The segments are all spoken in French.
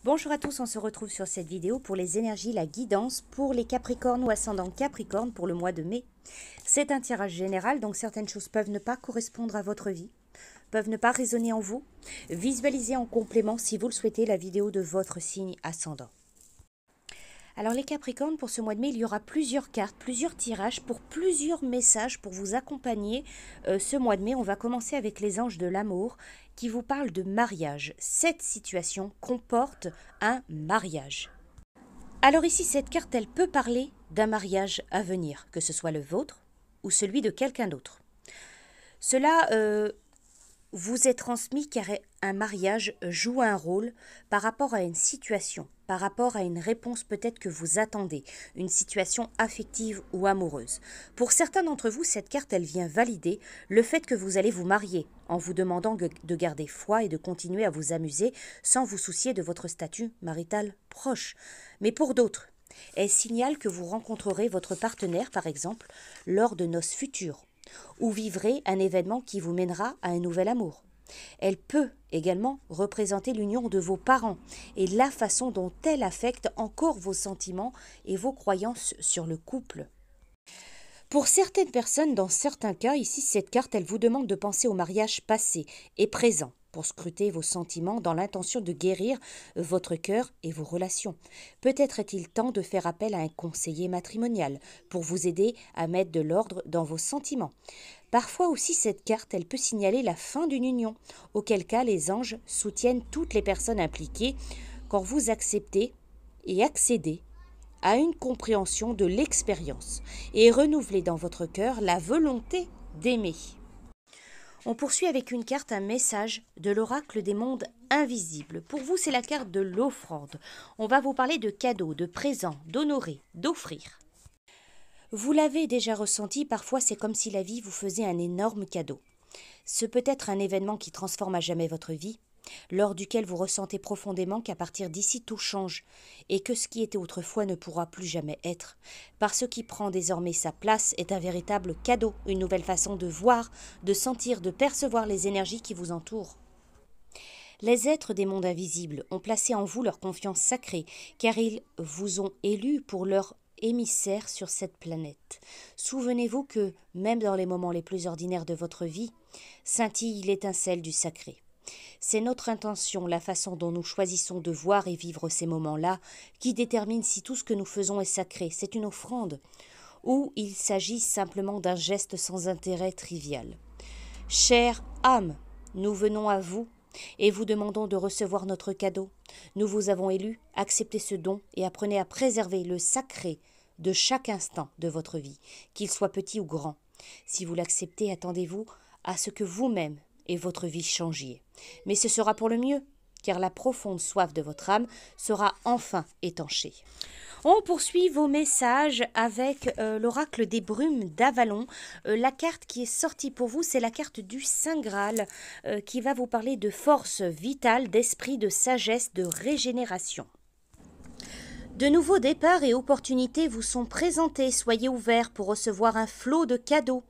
Bonjour à tous, on se retrouve sur cette vidéo pour les énergies, la guidance pour les Capricornes ou ascendants Capricorne pour le mois de mai. C'est un tirage général, donc certaines choses peuvent ne pas correspondre à votre vie, peuvent ne pas résonner en vous. Visualisez en complément, si vous le souhaitez, la vidéo de votre signe ascendant. Alors les Capricornes, pour ce mois de mai, il y aura plusieurs cartes, plusieurs tirages pour plusieurs messages pour vous accompagner ce mois de mai. On va commencer avec les anges de l'amour qui vous parlent de mariage. Cette situation comporte un mariage. Alors ici, cette carte, elle peut parler d'un mariage à venir, que ce soit le vôtre ou celui de quelqu'un d'autre. Cela vous est transmis car un mariage joue un rôle par rapport à une situation, par rapport à une réponse peut-être que vous attendez, une situation affective ou amoureuse. Pour certains d'entre vous, cette carte, elle vient valider le fait que vous allez vous marier en vous demandant de garder foi et de continuer à vous amuser sans vous soucier de votre statut marital proche. Mais pour d'autres, elle signale que vous rencontrerez votre partenaire, par exemple, lors de noces futures, ou vivrez un événement qui vous mènera à un nouvel amour. Elle peut également représenter l'union de vos parents et la façon dont elle affecte encore vos sentiments et vos croyances sur le couple. Pour certaines personnes, dans certains cas, ici, cette carte, elle vous demande de penser au mariage passé et présent pour scruter vos sentiments dans l'intention de guérir votre cœur et vos relations. Peut-être est-il temps de faire appel à un conseiller matrimonial pour vous aider à mettre de l'ordre dans vos sentiments. Parfois aussi, cette carte, elle peut signaler la fin d'une union, auquel cas les anges soutiennent toutes les personnes impliquées quand vous acceptez et accédez à une compréhension de l'expérience et renouvelez dans votre cœur la volonté d'aimer. On poursuit avec une carte, un message de l'oracle des mondes invisibles. Pour vous, c'est la carte de l'offrande. On va vous parler de cadeaux, de présents, d'honorer, d'offrir. Vous l'avez déjà ressenti, parfois c'est comme si la vie vous faisait un énorme cadeau. Ce peut être un événement qui transforme à jamais votre vie, lors duquel vous ressentez profondément qu'à partir d'ici tout change et que ce qui était autrefois ne pourra plus jamais être, parce ce qui prend désormais sa place est un véritable cadeau, une nouvelle façon de voir, de sentir, de percevoir les énergies qui vous entourent. Les êtres des mondes invisibles ont placé en vous leur confiance sacrée, car ils vous ont élu pour leur émissaire sur cette planète. Souvenez-vous que, même dans les moments les plus ordinaires de votre vie, scintille l'étincelle du sacré. C'est notre intention, la façon dont nous choisissons de voir et vivre ces moments-là, qui détermine si tout ce que nous faisons est sacré, c'est une offrande, ou il s'agit simplement d'un geste sans intérêt trivial. Chère âme, nous venons à vous et vous demandons de recevoir notre cadeau. Nous vous avons élu, acceptez ce don et apprenez à préserver le sacré de chaque instant de votre vie, qu'il soit petit ou grand. Si vous l'acceptez, attendez-vous à ce que vous-même et votre vie changiez. Mais ce sera pour le mieux, car la profonde soif de votre âme sera enfin étanchée. On poursuit vos messages avec l'oracle des brumes d'Avalon. La carte qui est sortie pour vous, c'est la carte du Saint Graal qui va vous parler de force vitale, d'esprit, de sagesse, de régénération. De nouveaux départs et opportunités vous sont présentés, soyez ouverts pour recevoir un flot de cadeaux.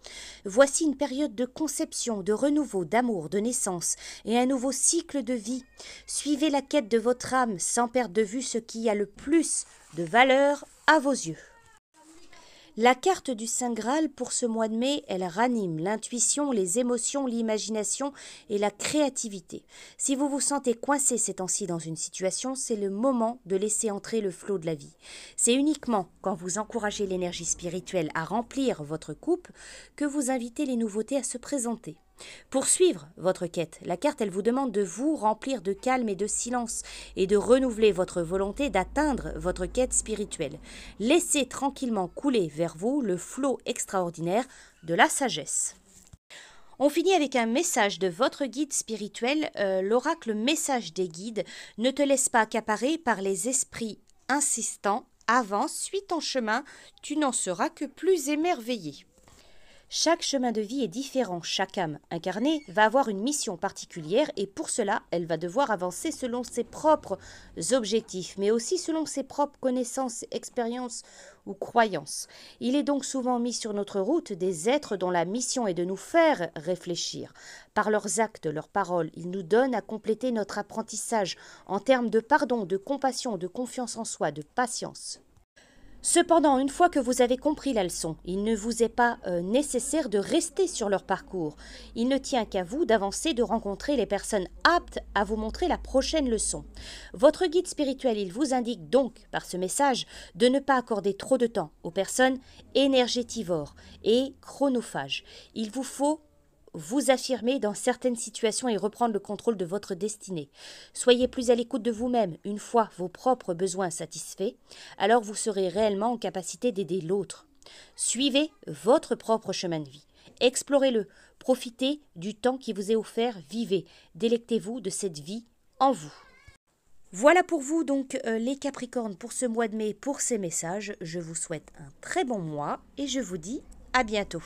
Voici une période de conception, de renouveau, d'amour, de naissance et un nouveau cycle de vie. Suivez la quête de votre âme sans perdre de vue ce qui a le plus de valeur à vos yeux. La carte du Saint Graal pour ce mois de mai, elle ranime l'intuition, les émotions, l'imagination et la créativité. Si vous vous sentez coincé ces temps-ci dans une situation, c'est le moment de laisser entrer le flot de la vie. C'est uniquement quand vous encouragez l'énergie spirituelle à remplir votre coupe que vous invitez les nouveautés à se présenter. Pour suivre votre quête, la carte, elle vous demande de vous remplir de calme et de silence et de renouveler votre volonté d'atteindre votre quête spirituelle. Laissez tranquillement couler vers vous le flot extraordinaire de la sagesse. On finit avec un message de votre guide spirituel, l'oracle message des guides. Ne te laisse pas accaparer par les esprits insistants, avance, suis ton chemin, tu n'en seras que plus émerveillé. Chaque chemin de vie est différent, chaque âme incarnée va avoir une mission particulière et pour cela, elle va devoir avancer selon ses propres objectifs, mais aussi selon ses propres connaissances, expériences ou croyances. Il est donc souvent mis sur notre route des êtres dont la mission est de nous faire réfléchir. Par leurs actes, leurs paroles, ils nous donnent à compléter notre apprentissage en termes de pardon, de compassion, de confiance en soi, de patience. Cependant, une fois que vous avez compris la leçon, il ne vous est pas nécessaire de rester sur leur parcours. Il ne tient qu'à vous d'avancer, de rencontrer les personnes aptes à vous montrer la prochaine leçon. Votre guide spirituel, il vous indique donc, par ce message, de ne pas accorder trop de temps aux personnes énergétivores et chronophages. Il vous faut vous affirmer dans certaines situations et reprendre le contrôle de votre destinée. Soyez plus à l'écoute de vous-même. Une fois vos propres besoins satisfaits, alors vous serez réellement en capacité d'aider l'autre. Suivez votre propre chemin de vie. Explorez-le. Profitez du temps qui vous est offert. Vivez. Délectez-vous de cette vie en vous. Voilà pour vous donc les Capricornes pour ce mois de mai, pour ces messages. Je vous souhaite un très bon mois et je vous dis à bientôt.